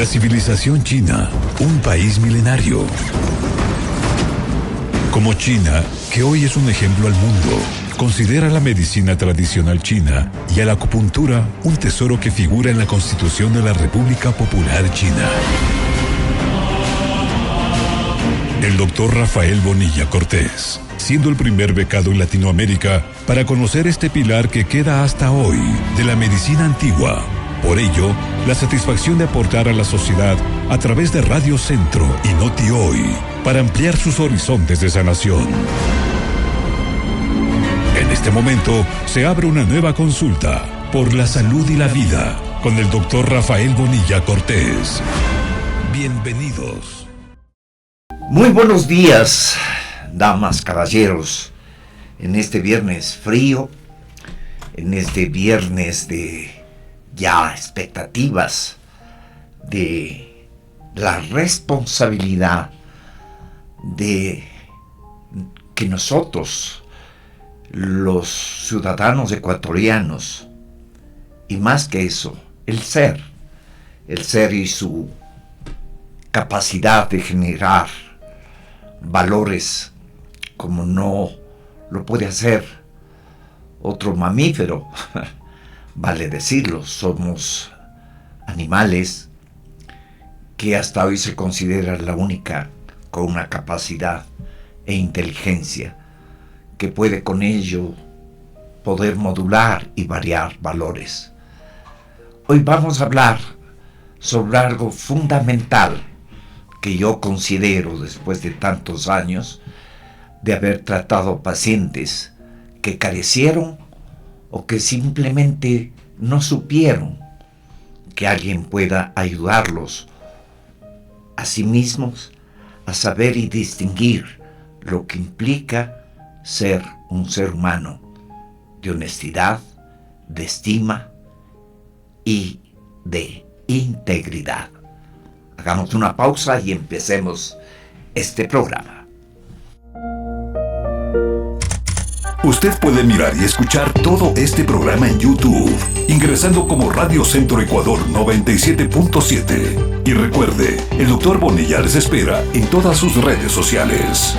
La civilización china, un país milenario. Como China, que hoy es un ejemplo al mundo, considera la medicina tradicional china y a la acupuntura un tesoro que figura en la Constitución de la República Popular China. El doctor Rafael Bonilla Cortés, siendo el primer becado en Latinoamérica para conocer este pilar que queda hasta hoy de la medicina antigua. Por ello, la satisfacción de aportar a la sociedad a través de Radio Centro y Noti Hoy para ampliar sus horizontes de sanación. En este momento se abre una nueva consulta por la salud y la vida con el doctor Rafael Bonilla Cortés. Bienvenidos. Muy buenos días, damas, caballeros, en este viernes frío, en este viernes de ya expectativas de la responsabilidad de que nosotros, los ciudadanos ecuatorianos, y más que eso, el ser y su capacidad de generar valores como no lo puede hacer otro mamífero, vale decirlo, somos animales que hasta hoy se considera la única con una capacidad e inteligencia que puede con ello poder modular y variar valores. Hoy vamos a hablar sobre algo fundamental que yo considero, después de tantos años de haber tratado pacientes que carecieron o que simplemente no supieron que alguien pueda ayudarlos a sí mismos a saber y distinguir lo que implica ser un ser humano de honestidad, de estima y de integridad. Hagamos una pausa y empecemos este programa. Usted puede mirar y escuchar todo este programa en YouTube, ingresando como Radio Centro Ecuador 97.7. Y recuerde, el Dr. Bonilla les espera en todas sus redes sociales.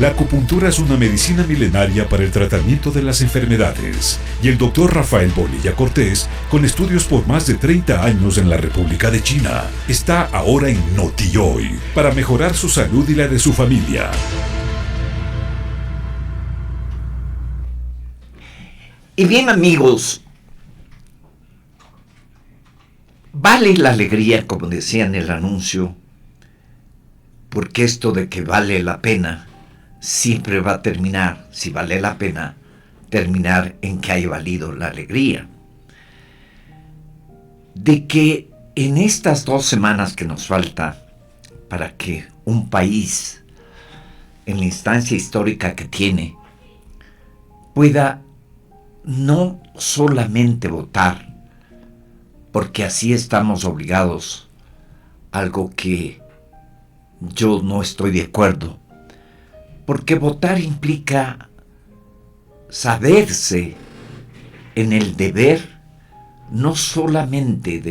La acupuntura es una medicina milenaria para el tratamiento de las enfermedades, y el doctor Rafael Bonilla Cortés, con estudios por más de 30 años en la República de China, está ahora en Noti Hoy para mejorar su salud y la de su familia. Y bien, amigos, vale la alegría, como decía en el anuncio, porque esto de que vale la pena siempre va a terminar, si vale la pena, terminar en que haya valido la alegría. De que en estas 2 semanas que nos falta para que un país, en la instancia histórica que tiene, pueda no solamente votar, porque así estamos obligados, algo que yo no estoy de acuerdo, porque votar implica saberse en el deber, no solamente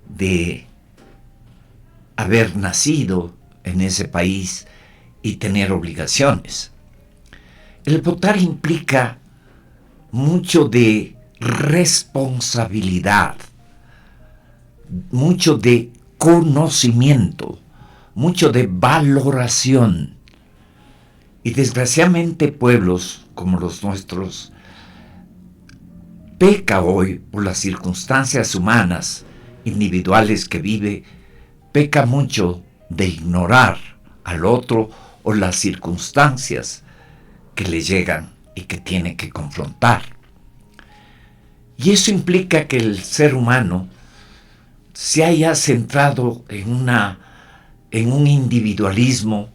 de haber nacido en ese país y tener obligaciones. El votar implica mucho de responsabilidad, mucho de conocimiento, mucho de valoración. Y desgraciadamente pueblos como los nuestros peca hoy por las circunstancias humanas, individuales que vive, peca mucho de ignorar al otro o las circunstancias que le llegan y que tiene que confrontar. Y eso implica que el ser humano se haya centrado en un individualismo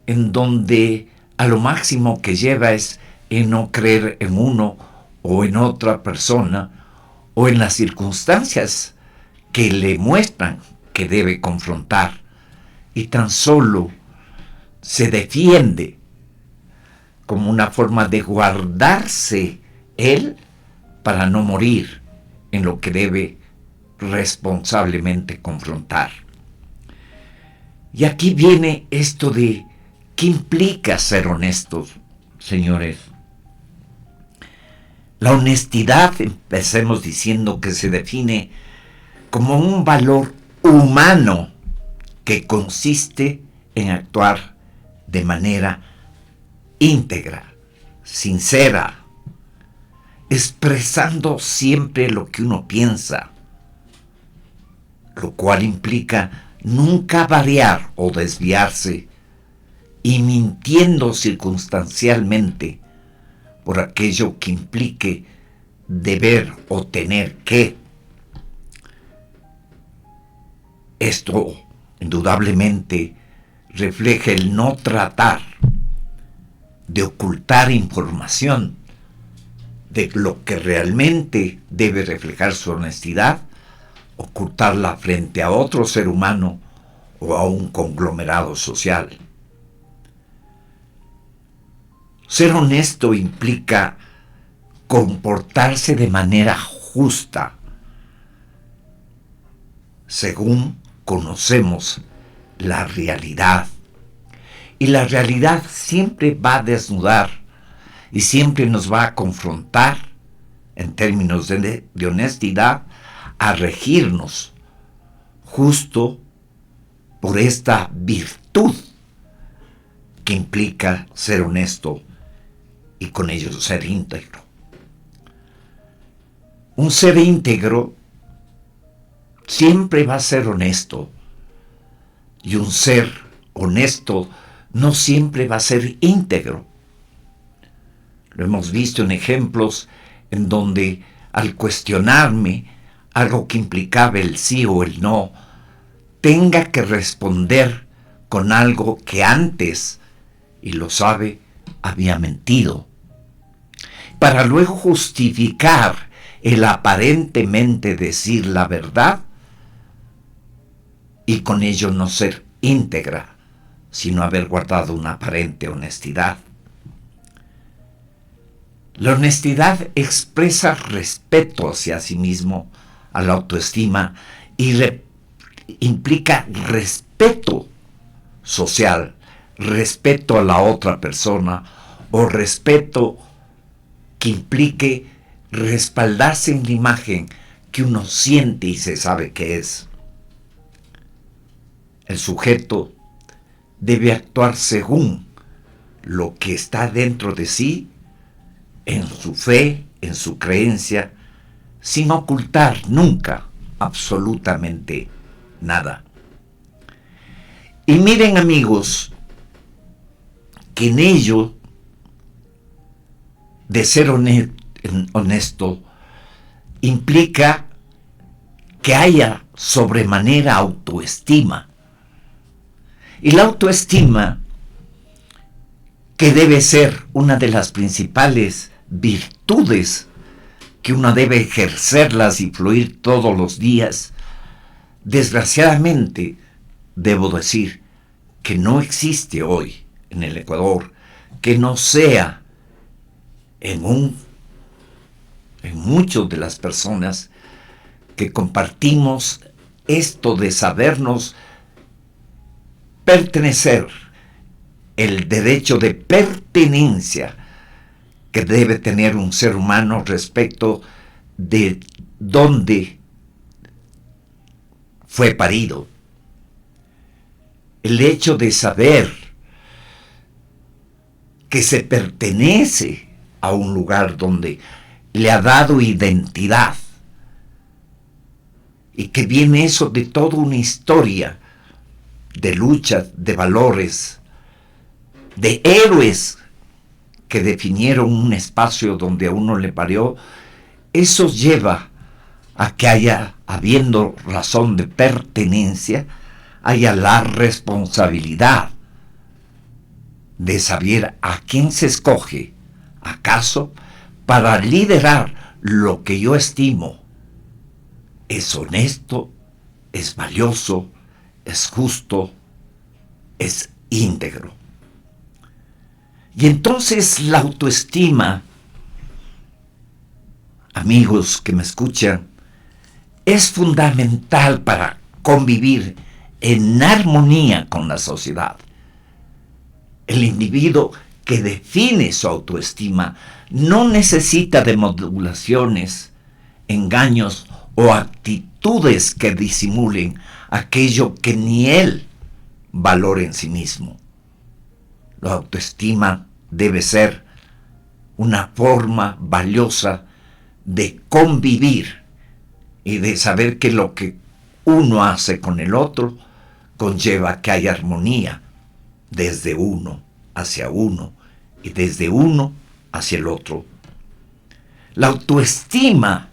en donde a lo máximo que lleva es en no creer en uno o en otra persona o en las circunstancias que le muestran que debe confrontar, y tan solo se defiende como una forma de guardarse él para no morir en lo que debe responsablemente confrontar. Y aquí viene esto de ¿qué implica ser honestos, señores? La honestidad, empecemos diciendo que se define como un valor humano que consiste en actuar de manera íntegra, sincera, expresando siempre lo que uno piensa, lo cual implica nunca variar o desviarse y mintiendo circunstancialmente por aquello que implique deber o tener que. Esto indudablemente refleja el no tratar de ocultar información de lo que realmente debe reflejar su honestidad, ocultarla frente a otro ser humano o a un conglomerado social. Ser honesto implica comportarse de manera justa, según conocemos la realidad. Y la realidad siempre va a desnudar y siempre nos va a confrontar, en términos de honestidad, a regirnos justo por esta virtud que implica ser honesto y con ello ser íntegro. Un ser íntegro siempre va a ser honesto y un ser honesto no siempre va a ser íntegro. Lo hemos visto en ejemplos en donde al cuestionarme algo que implicaba el sí o el no, tenga que responder con algo que antes, y lo sabe, había mentido, para luego justificar el aparentemente decir la verdad y con ello no ser íntegra, sino haber guardado una aparente honestidad. La honestidad expresa respeto hacia sí mismo, a la autoestima, y implica respeto social, respeto a la otra persona, o respeto que implique respaldarse en la imagen que uno siente y se sabe que es. El sujeto debe actuar según lo que está dentro de sí, en su fe, en su creencia, sin ocultar nunca absolutamente nada. Y miren, amigos, que en ello de ser honesto implica que haya sobremanera autoestima. Y la autoestima, que debe ser una de las principales virtudes que uno debe ejercerlas y fluir todos los días, desgraciadamente debo decir que no existe hoy en el Ecuador que no sea en muchas de las personas que compartimos esto de sabernos pertenecer, el derecho de pertenencia que debe tener un ser humano respecto de dónde fue parido. El hecho de saber que se pertenece a un lugar donde le ha dado identidad y que viene eso de toda una historia de lucha, de valores, de héroes que definieron un espacio donde a uno le parió. Eso lleva a que habiendo razón de pertenencia, haya la responsabilidad de saber a quién se escoge, acaso, para liderar lo que yo estimo es honesto, es valioso, es justo, es íntegro. Y entonces la autoestima, amigos que me escuchan, es fundamental para convivir en armonía con la sociedad. El individuo que define su autoestima no necesita de modulaciones, engaños o actitudes que disimulen aquello que ni él valora en sí mismo. La autoestima debe ser una forma valiosa de convivir y de saber que lo que uno hace con el otro conlleva que hay armonía desde uno hacia uno y desde uno hacia el otro. La autoestima,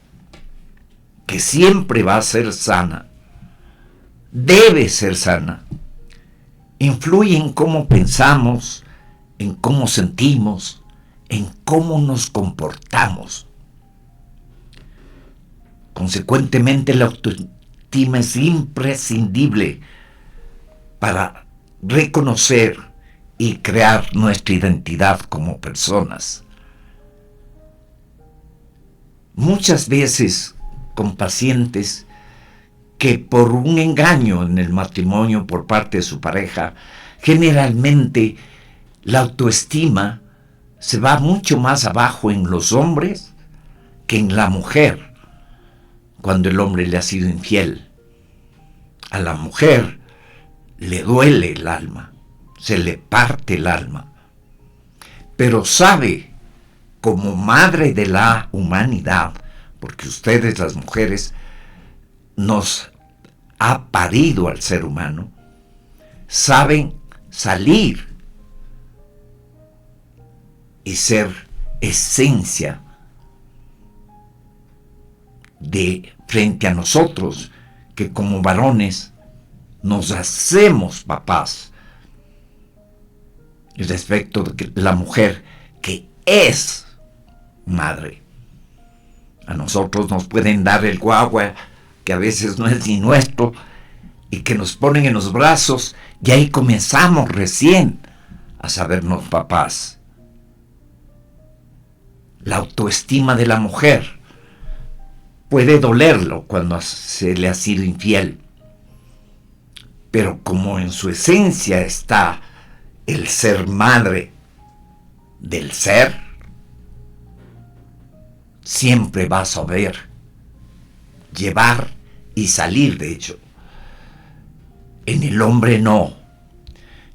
que siempre va a ser sana, debe ser sana, influye en cómo pensamos, en cómo sentimos, en cómo nos comportamos. Consecuentemente, la autoestima es imprescindible para reconocer y crear nuestra identidad como personas. Muchas veces con pacientes que por un engaño en el matrimonio por parte de su pareja, generalmente la autoestima se va mucho más abajo en los hombres que en la mujer, cuando el hombre le ha sido infiel. A la mujer le duele el alma, se le parte el alma, pero sabe, como madre de la humanidad, porque ustedes las mujeres nos ha parido al ser humano, saben salir y ser esencia de frente a nosotros, que como varones nos hacemos papás, respecto de la mujer que es madre. A nosotros nos pueden dar el guagua, que a veces no es ni nuestro, y que nos ponen en los brazos, y ahí comenzamos recién a sabernos papás. La autoestima de la mujer puede dolerlo cuando se le ha sido infiel, pero como en su esencia está el ser madre del ser, siempre va a saber llevar y salir de ello. En el hombre no.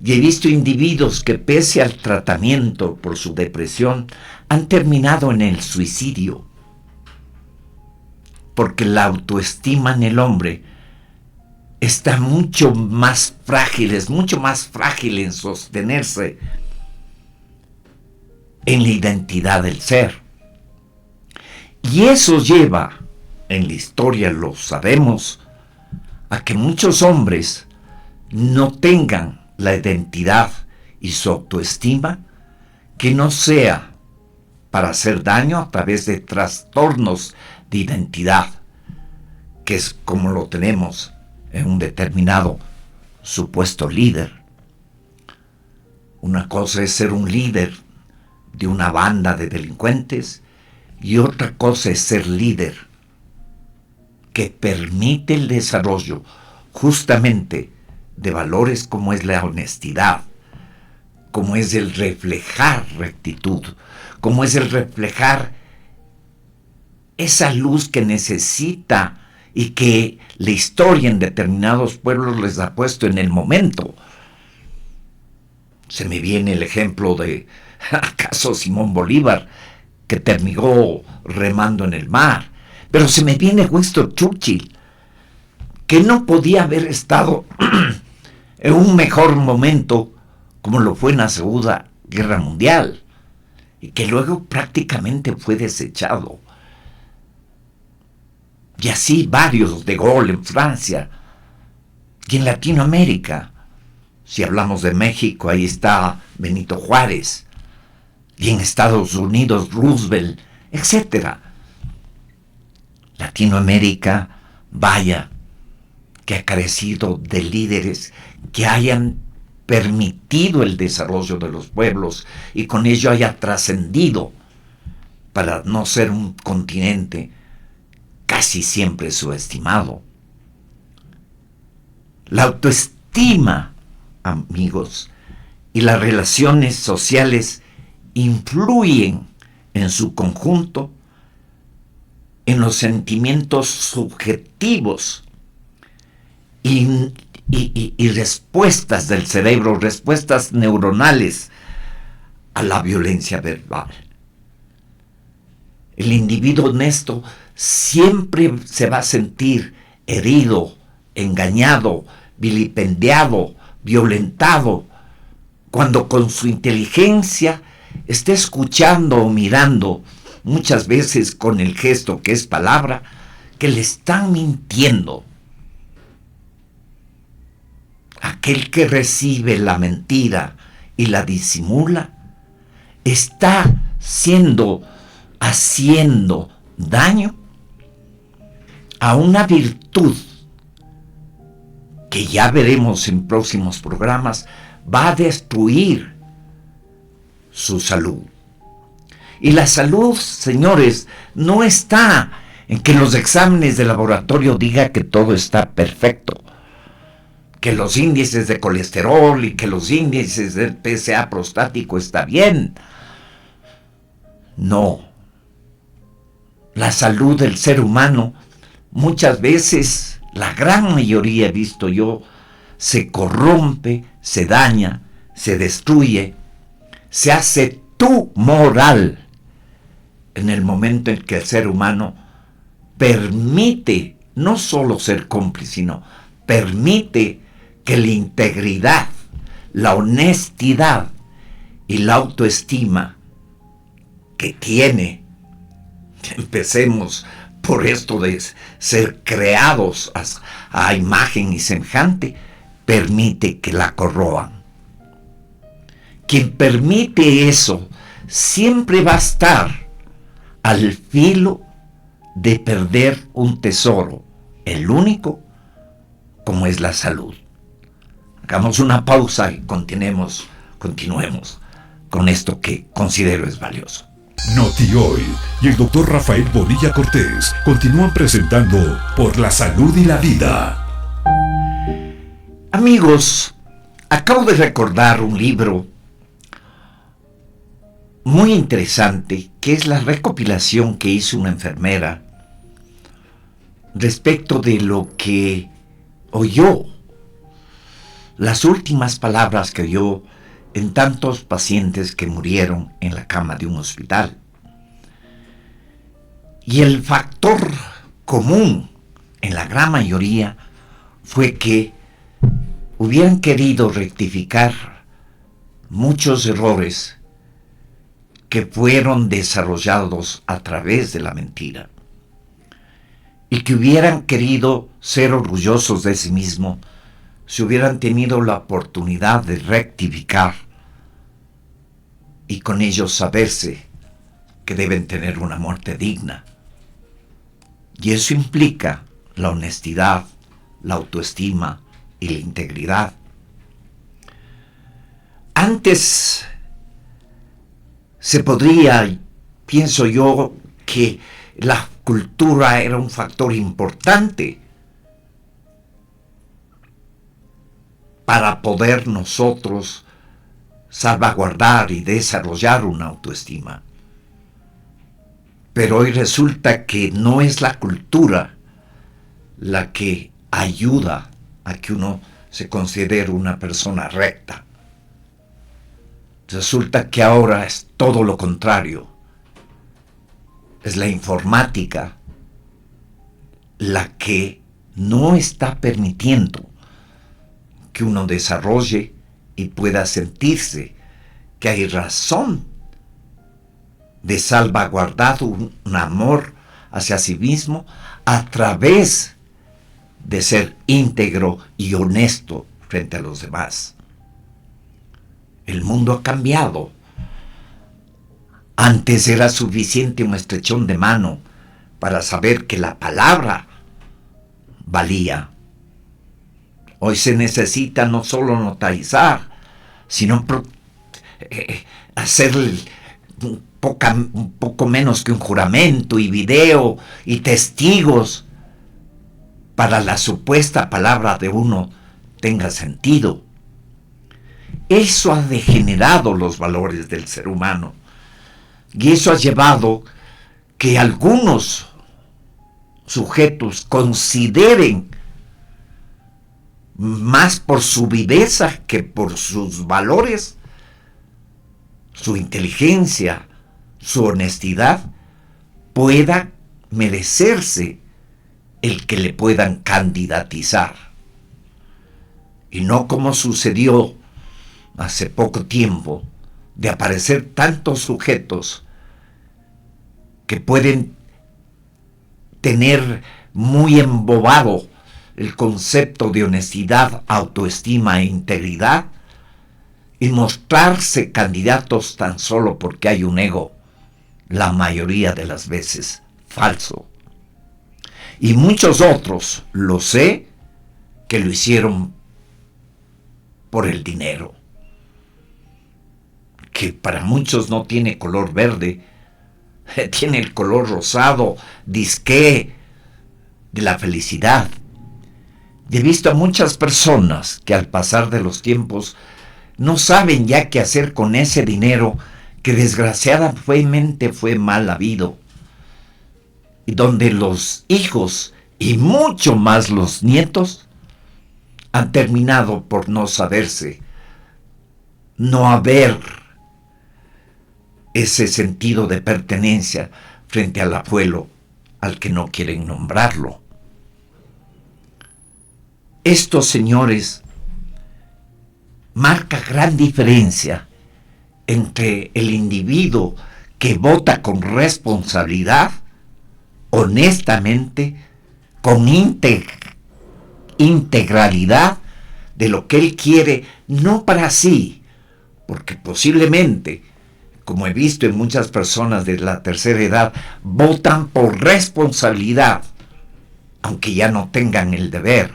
Y he visto individuos que, pese al tratamiento por su depresión, han terminado en el suicidio, porque la autoestima en el hombre está mucho más frágil, es mucho más frágil en sostenerse en la identidad del ser. Y eso lleva, en la historia lo sabemos, a que muchos hombres no tengan la identidad y su autoestima, que no sea para hacer daño a través de trastornos de identidad, que es como lo tenemos en un determinado supuesto líder. Una cosa es ser un líder de una banda de delincuentes y otra cosa es ser líder que permite el desarrollo justamente de valores como es la honestidad, como es el reflejar rectitud, como es el reflejar esa luz que necesita y que la historia en determinados pueblos les ha puesto en el momento. Se me viene el ejemplo de, ¿acaso Simón Bolívar, que terminó remando en el mar? Pero se me viene Winston Churchill, que no podía haber estado en un mejor momento como lo fue en la Segunda Guerra Mundial, y que luego prácticamente fue desechado. Y así varios, de Gaulle en Francia, y en Latinoamérica. Si hablamos de México, ahí está Benito Juárez, y en Estados Unidos Roosevelt, etc. Latinoamérica, vaya, que ha carecido de líderes que hayan permitido el desarrollo de los pueblos y con ello haya trascendido para no ser un continente casi siempre subestimado. La autoestima, amigos, y las relaciones sociales influyen en su conjunto en los sentimientos subjetivos y respuestas del cerebro, respuestas neuronales a la violencia verbal. El individuo honesto siempre se va a sentir herido, engañado, vilipendiado, violentado, cuando con su inteligencia está escuchando o mirando, muchas veces con el gesto que es palabra, que le están mintiendo. Aquel que recibe la mentira y la disimula, está haciendo daño a una virtud que ya veremos en próximos programas, va a destruir su salud. Y la salud, señores, no está en que los exámenes de laboratorio digan que todo está perfecto, que los índices de colesterol y que los índices del PSA prostático está bien. No. La salud del ser humano, muchas veces, la gran mayoría he visto yo, se corrompe, se daña, se destruye, se hace tumoral en el momento en que el ser humano permite no solo ser cómplice, sino permite que la integridad, la honestidad y la autoestima que tiene, empecemos por esto de ser creados a imagen y semejante, permite que la corroan. Quien permite eso siempre va a estar al filo de perder un tesoro, el único, como es la salud. Hagamos una pausa y continuemos con esto que considero es valioso. Noti Hoy y el doctor Rafael Bonilla Cortés continúan presentando Por la Salud y la Vida. Amigos, acabo de recordar un libro muy interesante que es la recopilación que hizo una enfermera respecto de lo que oyó, las últimas palabras que oyó en tantos pacientes que murieron en la cama de un hospital. Y el factor común en la gran mayoría fue que hubieran querido rectificar muchos errores que fueron desarrollados a través de la mentira y que hubieran querido ser orgullosos de sí mismos si hubieran tenido la oportunidad de rectificar y con ello saberse que deben tener una muerte digna. Y eso implica la honestidad, la autoestima y la integridad. Antes se podría, pienso yo, que la cultura era un factor importante para poder nosotros salvaguardar y desarrollar una autoestima. Pero hoy resulta que no es la cultura la que ayuda a que uno se considere una persona recta. Resulta que ahora es todo lo contrario. Es la informática la que no está permitiendo que uno desarrolle y pueda sentirse que hay razón de salvaguardar un amor hacia sí mismo a través de ser íntegro y honesto frente a los demás. El mundo ha cambiado. Antes era suficiente un estrechón de mano para saber que la palabra valía. Hoy se necesita no solo notarizar, sino hacer un poco menos que un juramento y video y testigos para la supuesta palabra de uno tenga sentido. Eso ha degenerado los valores del ser humano y eso ha llevado que algunos sujetos consideren más por su viveza que por sus valores, su inteligencia, su honestidad, pueda merecerse el que le puedan candidatizar. Y no como sucedió hace poco tiempo, de aparecer tantos sujetos que pueden tener muy embobado el concepto de honestidad, autoestima e integridad y mostrarse candidatos tan solo porque hay un ego, la mayoría de las veces falso. Y muchos otros, lo sé, que lo hicieron por el dinero, que para muchos no tiene color verde, tiene el color rosado, disque de la felicidad. He visto a muchas personas que al pasar de los tiempos no saben ya qué hacer con ese dinero que desgraciadamente fue mal habido, y donde los hijos y mucho más los nietos han terminado por no saberse, no haber ese sentido de pertenencia frente al abuelo al que no quieren nombrarlo. Esto, señores, marca gran diferencia entre el individuo que vota con responsabilidad, honestamente, con integralidad de lo que él quiere, no para sí, porque posiblemente, como he visto en muchas personas de la tercera edad, votan por responsabilidad, aunque ya no tengan el deber.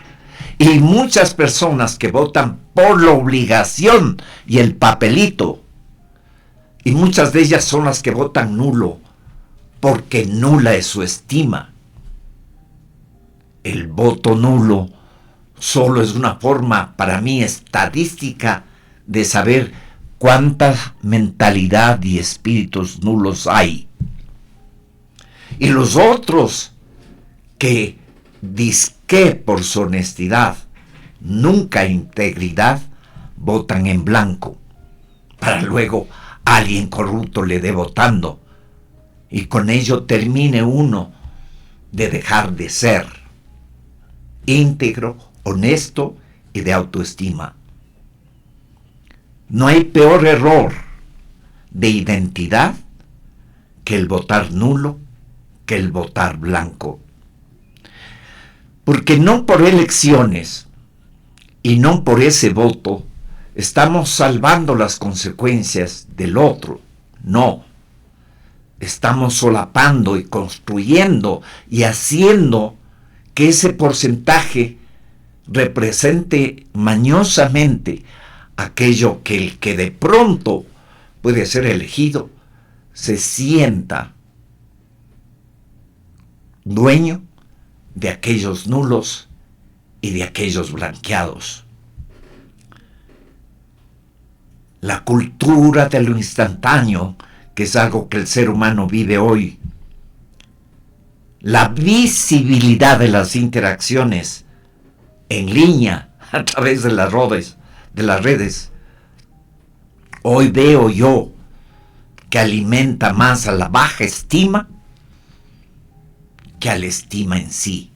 Y muchas personas que votan por la obligación y el papelito, y muchas de ellas son las que votan nulo, porque nula es su estima. El voto nulo solo es una forma, para mí, estadística de saber cuánta mentalidad y espíritus nulos hay. Y los otros que disque por su honestidad, nunca integridad, votan en blanco, para luego alguien corrupto le dé votando, y con ello termine uno de dejar de ser íntegro, honesto y de autoestima. No hay peor error de identidad que el votar nulo, que el votar blanco. Porque no por elecciones y no por ese voto estamos salvando las consecuencias del otro. No. Estamos solapando y construyendo y haciendo que ese porcentaje represente mañosamente aquello que el que de pronto puede ser elegido se sienta dueño de aquellos nulos y de aquellos blanqueados. La cultura de lo instantáneo, que es algo que el ser humano vive hoy, la visibilidad de las interacciones en línea a través de las redes, hoy veo yo que alimenta más a la baja estima que a la estima en sí.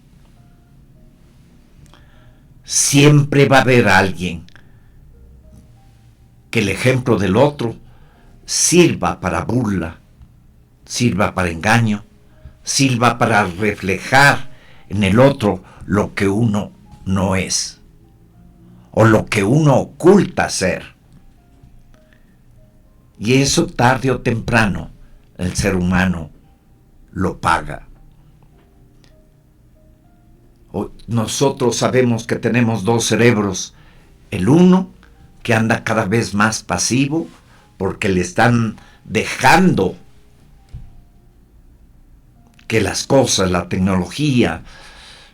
Siempre va a haber alguien que el ejemplo del otro sirva para burla, sirva para engaño, sirva para reflejar en el otro lo que uno no es, o lo que uno oculta ser. Y eso tarde o temprano el ser humano lo paga. Nosotros sabemos que tenemos dos cerebros, el uno que anda cada vez más pasivo porque le están dejando que las cosas, la tecnología,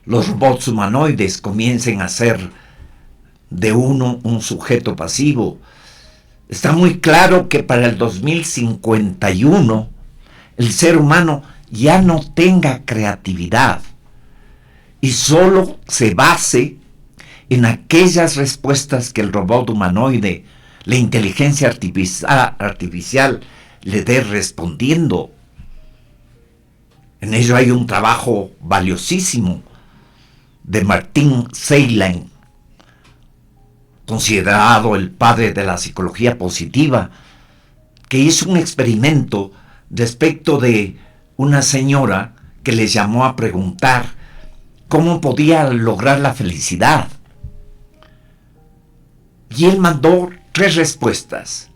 los robots humanoides comiencen a ser de uno un sujeto pasivo. Está muy claro que para el 2051 el ser humano ya no tenga creatividad y solo se base en aquellas respuestas que el robot humanoide, la inteligencia artificial le dé respondiendo. En ello hay un trabajo valiosísimo de Martin Seligman, considerado el padre de la psicología positiva, que hizo un experimento respecto de una señora que le llamó a preguntar cómo podía lograr la felicidad. Y él mandó 3 respuestas,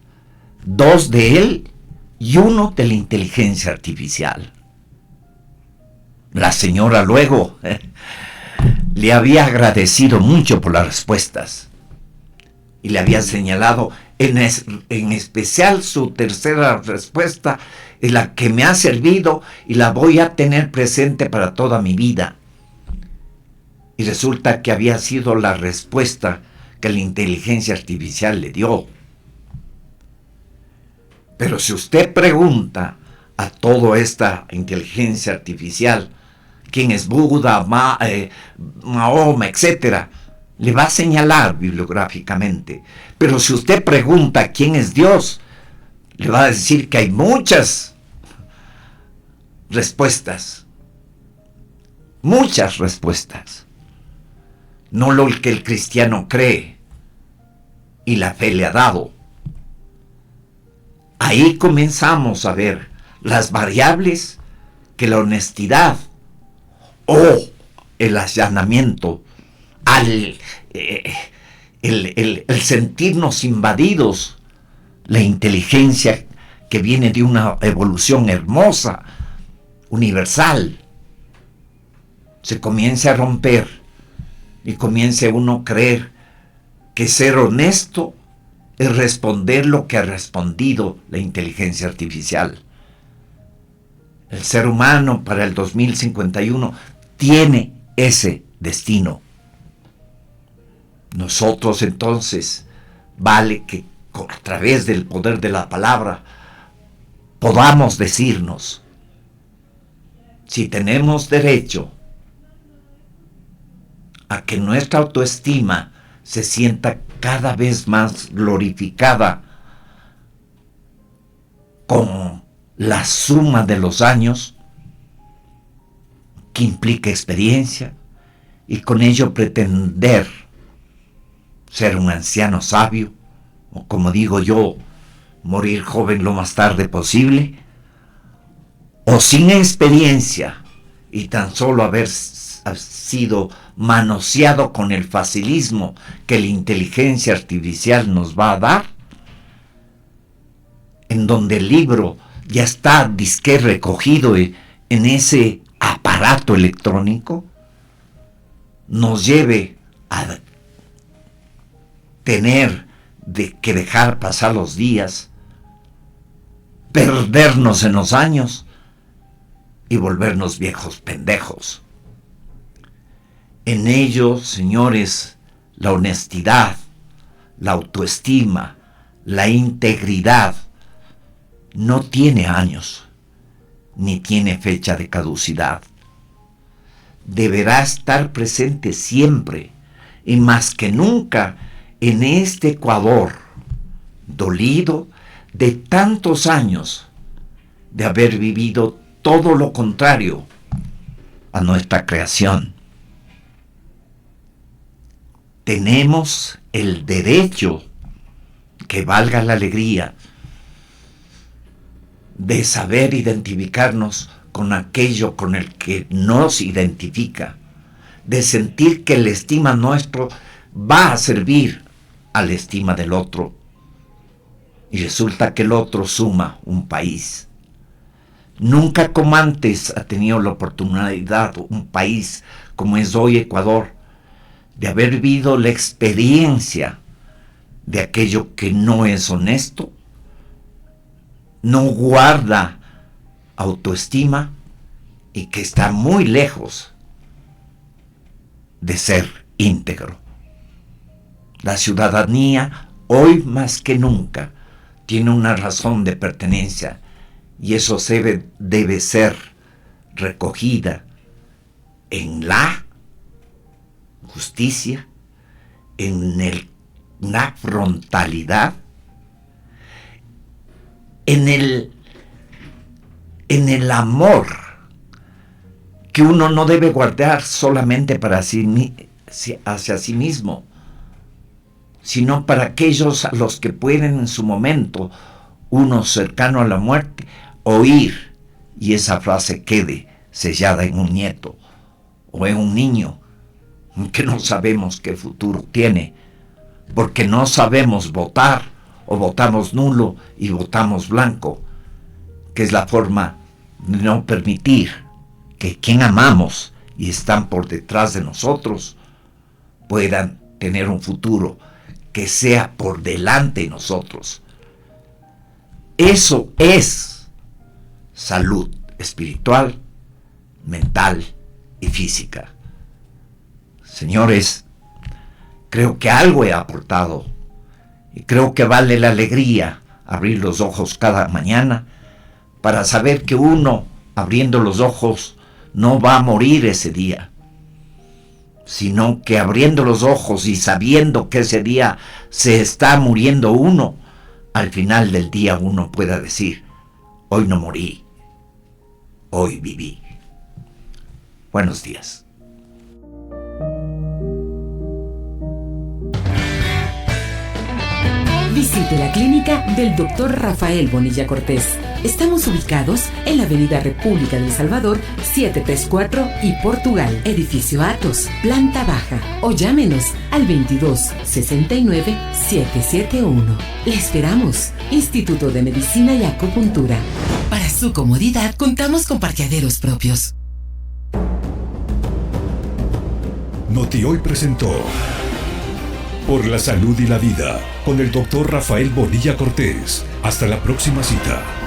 2 de él y 1 de la inteligencia artificial. La señora luego le había agradecido mucho por las respuestas y le había señalado en especial su tercera respuesta, es la que me ha servido y la voy a tener presente para toda mi vida. Y resulta que había sido la respuesta que la inteligencia artificial le dio. Pero si usted pregunta a toda esta inteligencia artificial quién es Buda, Mahoma, etc., le va a señalar bibliográficamente. Pero si usted pregunta quién es Dios, le va a decir que hay muchas respuestas. Muchas respuestas. No lo que el cristiano cree y la fe le ha dado. Ahí comenzamos a ver las variables que la honestidad o el allanamiento el sentirnos invadidos, la inteligencia que viene de una evolución hermosa, universal, se comienza a romper y comienza uno a creer que ser honesto es responder lo que ha respondido la inteligencia artificial. El ser humano para el 2051 tiene ese destino. Nosotros entonces, vale que a través del poder de la palabra podamos decirnos si tenemos derecho a que nuestra autoestima se sienta cada vez más glorificada con la suma de los años que implica experiencia y con ello pretender ser un anciano sabio, o como digo yo, morir joven lo más tarde posible, o sin experiencia y tan solo haber sido manoseado con el facilismo que la inteligencia artificial nos va a dar, en donde el libro ya está disque recogido en ese aparato electrónico, nos lleve a tener que dejar pasar los días, perdernos en los años y volvernos viejos pendejos. En ello, señores, la honestidad, la autoestima, la integridad no tiene años, ni tiene fecha de caducidad. Deberá estar presente siempre y más que nunca en este Ecuador dolido de tantos años de haber vivido todo lo contrario a nuestra creación. Tenemos el derecho, que valga la alegría, de saber identificarnos con aquello con el que nos identifica, de sentir que la estima nuestro va a servir a la estima del otro, y resulta que el otro suma un país. Nunca como antes ha tenido la oportunidad un país como es hoy Ecuador de haber vivido la experiencia de aquello que no es honesto, no guarda autoestima y que está muy lejos de ser íntegro. La ciudadanía, hoy más que nunca, tiene una razón de pertenencia y eso debe ser recogida en la justicia, en la frontalidad, en el amor que uno no debe guardar solamente para hacia sí mismo, sino para aquellos a los que pueden en su momento, uno cercano a la muerte, oír y esa frase quede sellada en un nieto o en un niño que no sabemos qué futuro tiene, porque no sabemos votar o votamos nulo y votamos blanco, que es la forma de no permitir que quien amamos y están por detrás de nosotros puedan tener un futuro que sea por delante de nosotros. Eso es salud espiritual, mental y física. Señores, creo que algo he aportado y creo que vale la alegría abrir los ojos cada mañana para saber que uno, abriendo los ojos, no va a morir ese día, sino que abriendo los ojos y sabiendo que ese día se está muriendo uno, al final del día uno pueda decir, hoy no morí, hoy viví. Buenos días. Visite la clínica del Dr. Rafael Bonilla Cortés. Estamos ubicados en la Avenida República del Salvador, 734 y Portugal, edificio Atos, planta baja. O llámenos al 22 69 771. Le esperamos. Instituto de Medicina y Acupuntura. Para su comodidad, contamos con parqueaderos propios. Noti Hoy presentó Por la Salud y la Vida con el Dr. Rafael Bonilla Cortés. Hasta la próxima cita.